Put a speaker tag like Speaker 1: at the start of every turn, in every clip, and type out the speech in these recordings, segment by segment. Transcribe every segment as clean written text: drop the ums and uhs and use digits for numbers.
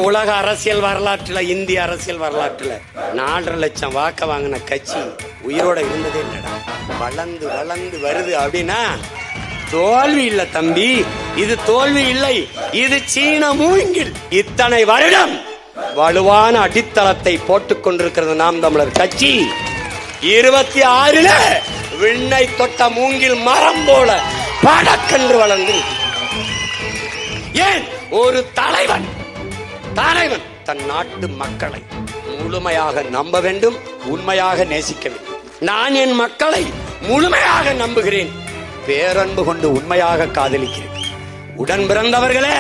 Speaker 1: உலக அரசியல் வரலாற்றுல, இந்திய அரசியல் வரலாற்றுல 4.5 லட்சம் வாக்க வாங்கின கட்சி உயிரோட இருந்ததே இல்லடா. வளர்ந்து வளர்ந்து வருது அப்படின்னா தோல்வி இல்ல தம்பி, இது தோல்வி இல்லை, இது சீன மூங்கில். இத்தனை வருடம் வலுவான அடித்தளத்தை போட்டுக் கொண்டிருக்கிறது நாம் தமிழர் கட்சி. 26ல விண்ணை தொட்ட மூங்கில் மரம் போல படக்கென்று வளர்ந்து. ஏன் ஒரு தலைவன் தன் நாட்டு மக்களை முழுமையாக நம்ப வேண்டும், உண்மையாக நேசிக்க வேண்டும். நான் என் மக்களை முழுமையாக நம்புகிறேன், பேரன்பு கொண்டு உண்மையாக காதலிக்கிறேன். உடன் பிறந்தவர்களே,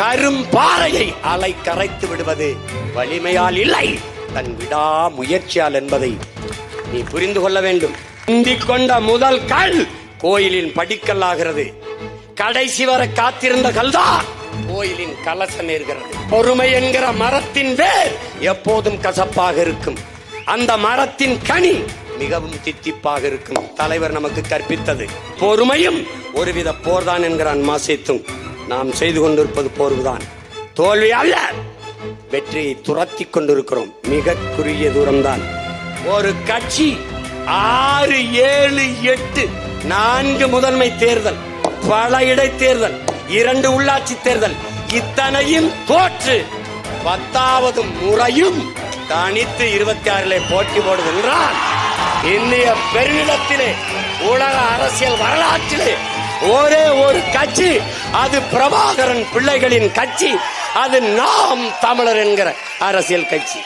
Speaker 1: கரும்பாறையை அலை கரைத்து விடுவது வலிமையால் இல்லை, தன் விடா முயற்சியால் என்பதை நீ புரிந்து கொள்ள வேண்டும். முந்திக் கொண்ட முதல் கல் கோயிலின் படிக்கல்லாகிறது. கடைசி வர காத்திருந்த கல்தான் கோயிலின் கலசம் ஏறுகிறது. பொறுமை என்கிற மரத்தின் வேர் எப்போதும் கசப்பாக இருக்கும், அந்த மரத்தின் கனி மிகவும் தித்திப்பாக இருக்கும். தலைவர் நமக்கு கற்பித்தது பொறுமையும் ஒருவித போர்தான் என்கிறான் மாசேத்தும். நாம் செய்து கொண்டிருப்பது போர்தான், தோல்வி அல்ல, வெற்றியை துரத்தி கொண்டிருக்கிறோம். மிக குறுகிய தூரம்தான். ஒரு கட்சி 6, 7, 8 4 முதன்மை தேர்தல், பல இடைத்தேர்தல், 2 உள்ளாட்சி தேர்தல், இத்தனையும் தோற்று 10வது முறையும் தனித்து 26லே போட்டி போடுகின்றான். இந்திய பெருநிலத்திலே, உலக அரசியல் வரலாற்றிலே ஒரே ஒரு கட்சி, அது பிரபாகரன் பிள்ளைகளின் கட்சி, அது நாம் தமிழர் என்கிற அரசியல் கட்சி.